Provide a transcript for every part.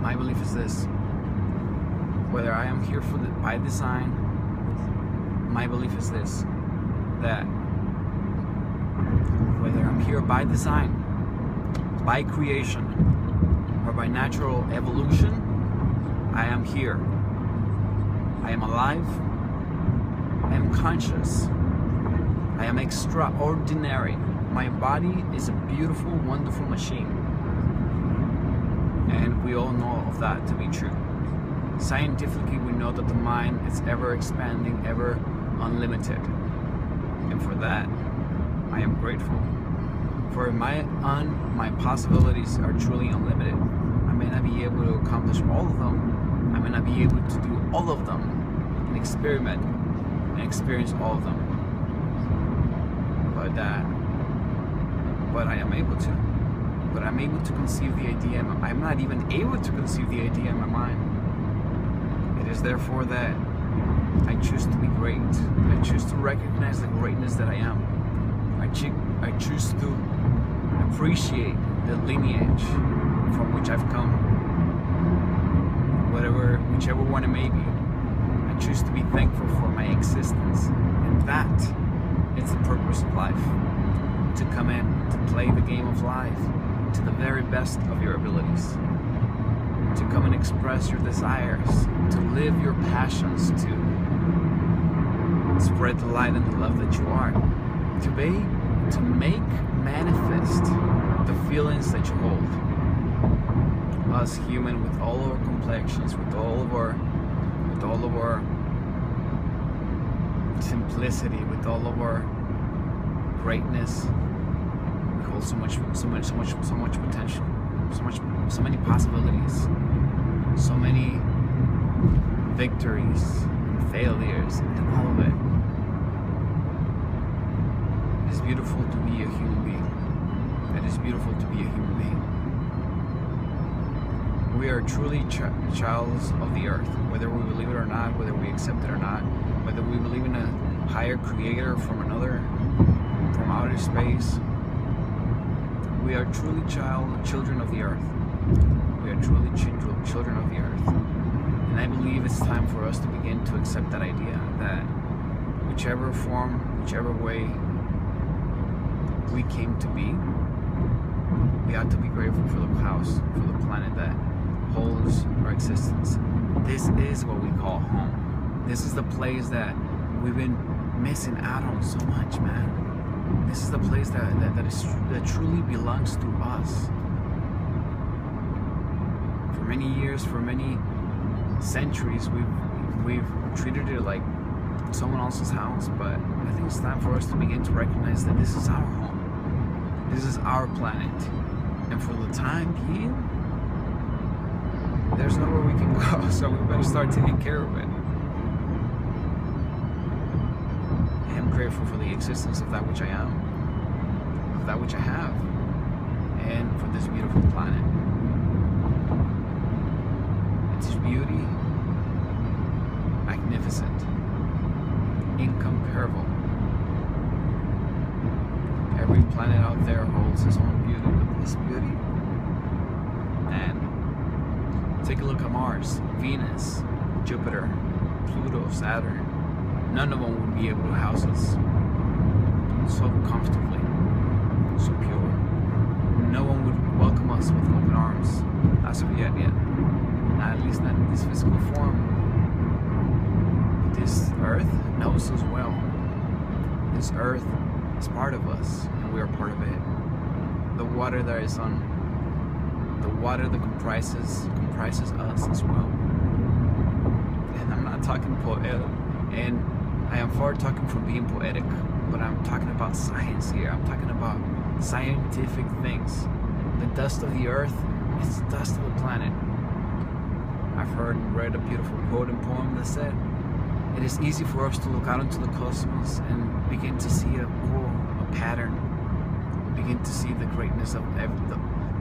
My belief is this: whether I am here by design, my belief is this, that whether I'm here by design, by creation, or by natural evolution, I am here. I am alive. I am conscious. I am extraordinary. My body is a beautiful, wonderful machine. And we all know of that to be true. Scientifically, we know that the mind is ever expanding, ever unlimited. And for that, I am grateful. For my possibilities are truly unlimited. I may not be able to accomplish all of them. I may not be able to do all of them and experiment and experience all of them. But I am able to. But I'm able to conceive the idea. I'm not even able to conceive the idea in my mind. It is therefore that I choose to be great. I choose to recognize the greatness that I am. I choose to appreciate the lineage from which I've come, whichever one it may be. I choose to be thankful for my existence, and that is the purpose of life. To come in, to play the game of life to the very best of your abilities, to come and express your desires, to live your passions, to spread the light and the love that you are, to make manifest the feelings that you hold. Us human, with all of our complexions, with all of our simplicity, with all of our greatness, we hold so much potential, so many possibilities, so many victories and failures, and all of it. It is beautiful to be a human being. It is beautiful to be a human being. We are truly childs of the earth, whether we believe it or not, whether we accept it or not, whether we believe in a higher creator from outer space. We are truly children of the earth. We are truly children of the earth. And I believe it's time for us to begin to accept that idea, that whichever form, whichever way we came to be, we ought to be grateful for the house, for the planet that holds our existence. This is what we call home. This is the place that we've been missing out on so much, man. This is the place that truly belongs to us. For many years, for many centuries, we've treated it like someone else's house, but I think it's time for us to begin to recognize that this is our home. This is our planet. And for the time being, there's nowhere we can go, so we better start taking care of it. I am grateful for the existence of that which I am, of that which I have, and for this beautiful planet. Its beauty, magnificent, incomparable. Every planet out there holds its own beauty, but this beauty, and take a look at Mars, Venus, Jupiter, Pluto, Saturn. None of them would be able to house us so comfortably, so pure. No one would welcome us with open arms, as of yet. Not, at least not in this physical form. This earth knows us well. This earth is part of us, and we are part of it. The water that is on, the water that comprises us as well. And I'm not talking poetic, and I am far talking from being poetic, but I'm talking about science here. I'm talking about scientific things. The dust of the earth is the dust of the planet. I've heard and read a beautiful quote and poem that said, it is easy for us to look out into the cosmos and begin to see a pattern, begin to see the greatness of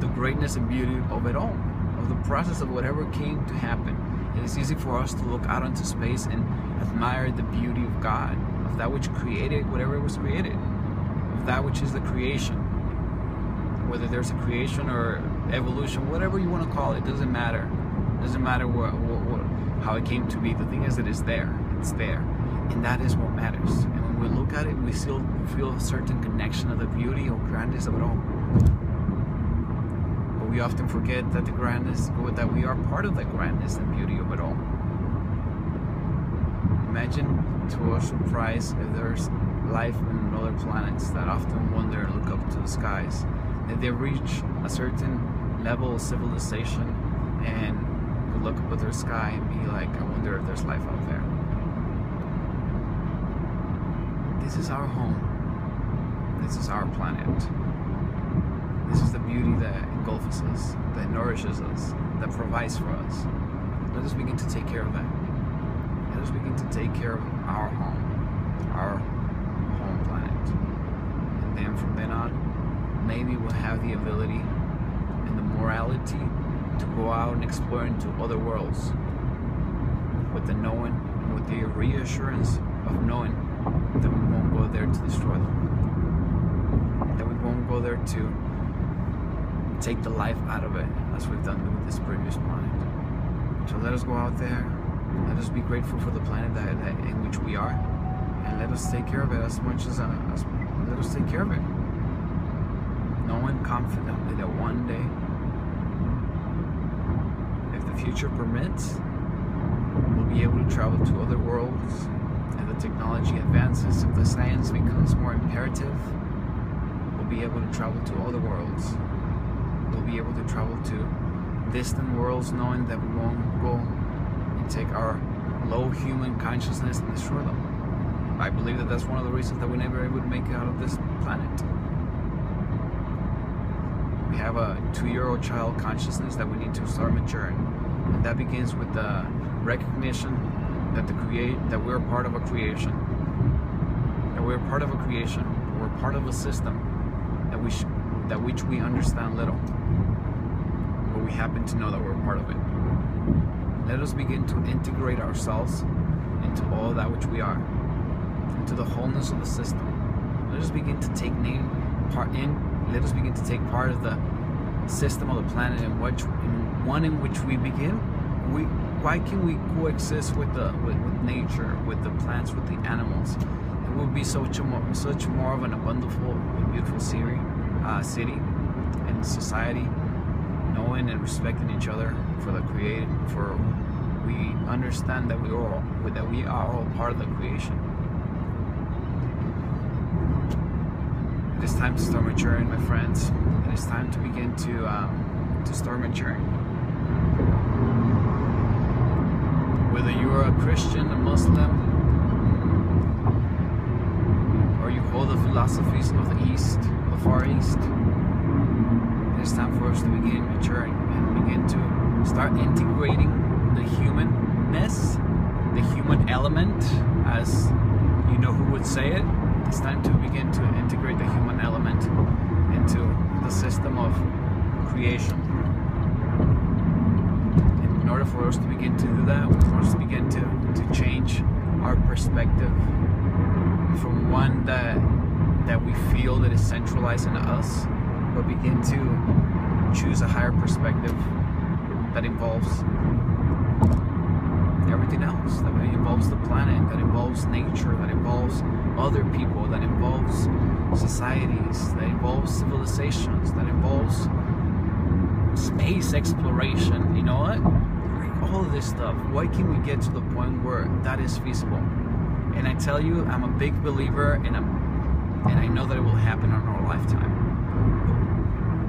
the greatness and beauty of it all, of the process of whatever came to happen. It is easy for us to look out into space and admire the beauty of God, of that which created whatever was created, of that which is the creation. Whether there's a creation or evolution, whatever you want to call it, doesn't matter. Doesn't matter how it came to be. The thing is that it's there. It's there. And that is what matters. And when we look at it, we still feel a certain connection of the beauty or grandness of it all. But we often forget that that we are part of the grandness and beauty of it all. Imagine, to our surprise, if there's life on other planets that often wonder and look up to the skies, that they reach a certain level of civilization and could look up at their sky and be like, I wonder if there's life out there. This is our home. This is our planet. This is the beauty that engulfs us, that nourishes us, that provides for us. Let us begin to take care of that. Let us begin to take care of our home planet. And then from then on, maybe we'll have the ability and the morality to go out and explore into other worlds with the knowing and with the reassurance of knowing that we won't go there to destroy them, that we won't go there to take the life out of it as we've done with this previous planet. So let us go out there, let us be grateful for the planet that in which we are, and let us take care of it as much as let us take care of it, knowing confidently that one day, if the future permits, we'll be able to travel to other worlds. If the technology advances, if the science becomes more imperative, we'll be able to travel to other worlds. We'll be able to travel to distant worlds, knowing that we won't go and take our low human consciousness and destroy them. I believe that that's one of the reasons that we never able to make it out of this planet. We have a 2-year-old child consciousness that we need to start maturing, and that begins with the recognition that that we're part of a creation, that we're part of a creation, we're part of a system that which we understand little, but we happen to know that we're part of it. Let us begin to integrate ourselves into all that which we are, into the wholeness of the system. Let us begin to take let us begin to take part of the system of the planet in which we begin. Why can we coexist with nature, with the plants, with the animals? It would be such more of an abundant and beautiful city and society, knowing and respecting each other for we understand that we are all part of the creation. It is time to start maturing, my friends. It is time to begin to start maturing. Whether you are a Christian, a Muslim, or you hold the philosophies of the East, the Far East, it is time for us to begin maturing and begin to start integrating the humanness, the human element, as you know who would say it. It's time to begin to integrate the human element into the system of creation. In order for us to begin to do that, we must begin to change our perspective from one that we feel that is centralized in us, but begin to choose a higher perspective that involves everything else, that involves the planet, that involves nature, that involves other people, that involves societies, that involves civilizations, that involves space exploration. You know what? All of this stuff. Why can we get to the point where that is feasible? And I tell you, I'm a big believer, and I know that it will happen in our lifetime.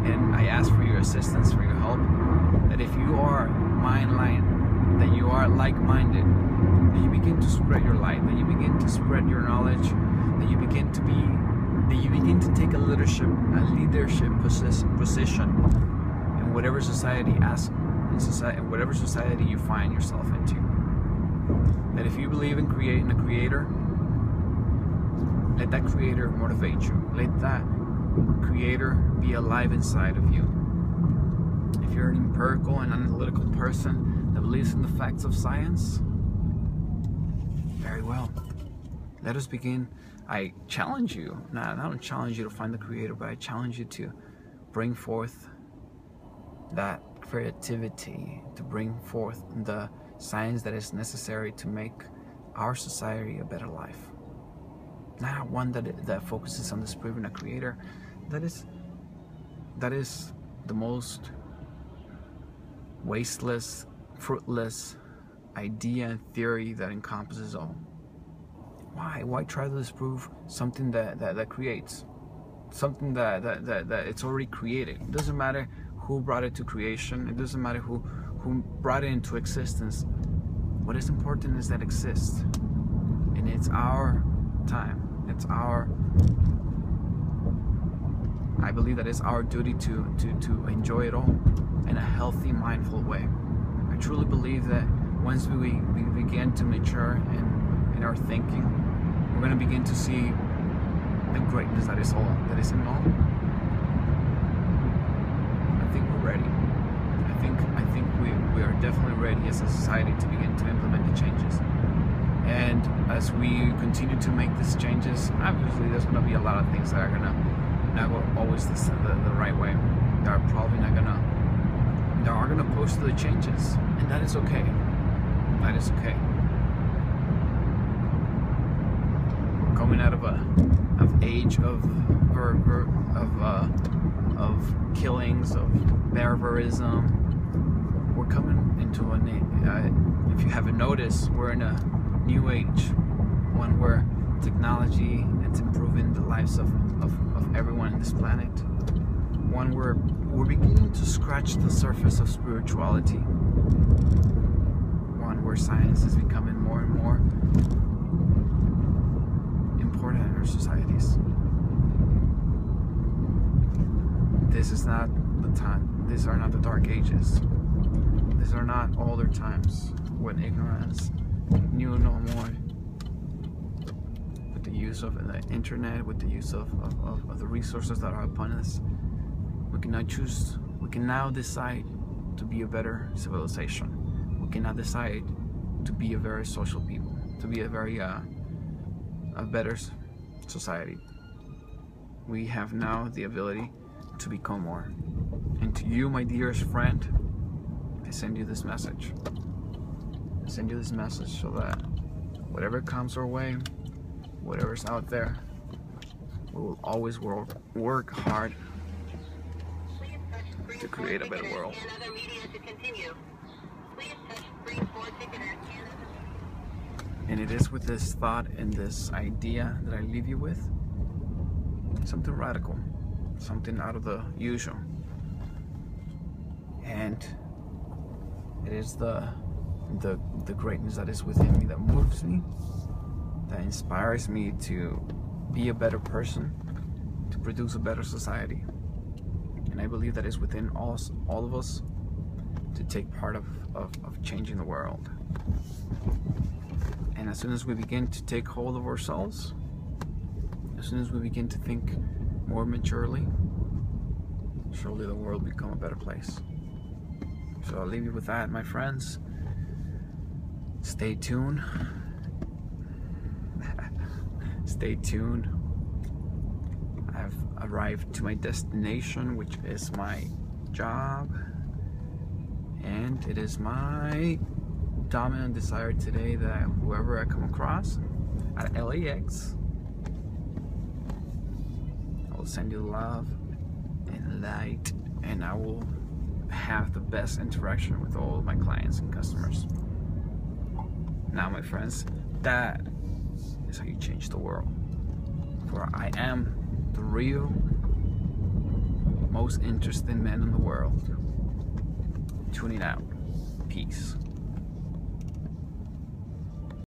And I ask for your assistance, for your help, that if you are mind-line, that you are like-minded, that you begin to spread your light, that you begin to spread your knowledge, that you begin to take a leadership position in whatever society asks, in whatever society you find yourself into. That if you believe in creating a creator, let that creator motivate you. Let that creator be alive inside of you. If you're an empirical and analytical person that believes in the facts of science, very well. Let us begin. I challenge you, I don't challenge you to find the creator, but I challenge you to bring forth that creativity, to bring forth the science that is necessary to make our society a better life. Not one that focuses on disproving a creator that is the most wasteless, fruitless idea and theory that encompasses all. Why try to disprove something that creates something that it's already created? It doesn't matter who brought it to creation. It doesn't matter who brought it into existence. What is important is that it exists, and it's our time. I believe that it's our duty to enjoy it all in a healthy, mindful way. I truly believe that once we begin to mature in our thinking, we're going to begin to see the greatness that is in all. I think we're ready. I think we are definitely ready as a society to begin to implement the changes. And as we continue to make these changes, obviously there's going to be a lot of things that are going to not go always the right way. They are going to oppose to the changes, and that is okay. That is okay. We're coming out of age of killings, of barbarism. We're coming into if you haven't noticed, we're in a new age, one where technology is improving the lives of everyone on this planet, one where we're beginning to scratch the surface of spirituality, one where science is becoming more and more important in our societies. This is not the time. These are not the dark ages. These are not older times when ignorance knew no more. With the use of the internet, with the use of the resources that are upon us, we can now decide to be a better civilization. We can now decide to be a very social people, to be a very a better society. We have now the ability to become more. And to you, my dearest friend, I send you this message. I send you this message so that whatever comes our way, whatever's out there, we will always work hard to create a better world. And it is with this thought and this idea that I leave you with. Something radical, something out of the usual. And it is the greatness that is within me that moves me, that inspires me to be a better person, to produce a better society. And I believe that is within all of us to take part of changing the world. And as soon as we begin to take hold of ourselves, as soon as we begin to think more maturely, surely the world will become a better place. So I'll leave you with that, my friends. Stay tuned. Stay tuned. I've arrived to my destination, which is my job, and it is my dominant desire today that whoever I come across at LAX, I will send you love and light, and I will have the best interaction with all of my clients and customers. Now, my friends, that is how you change the world. For I am the real, most interesting man in the world. Tuning out. Peace.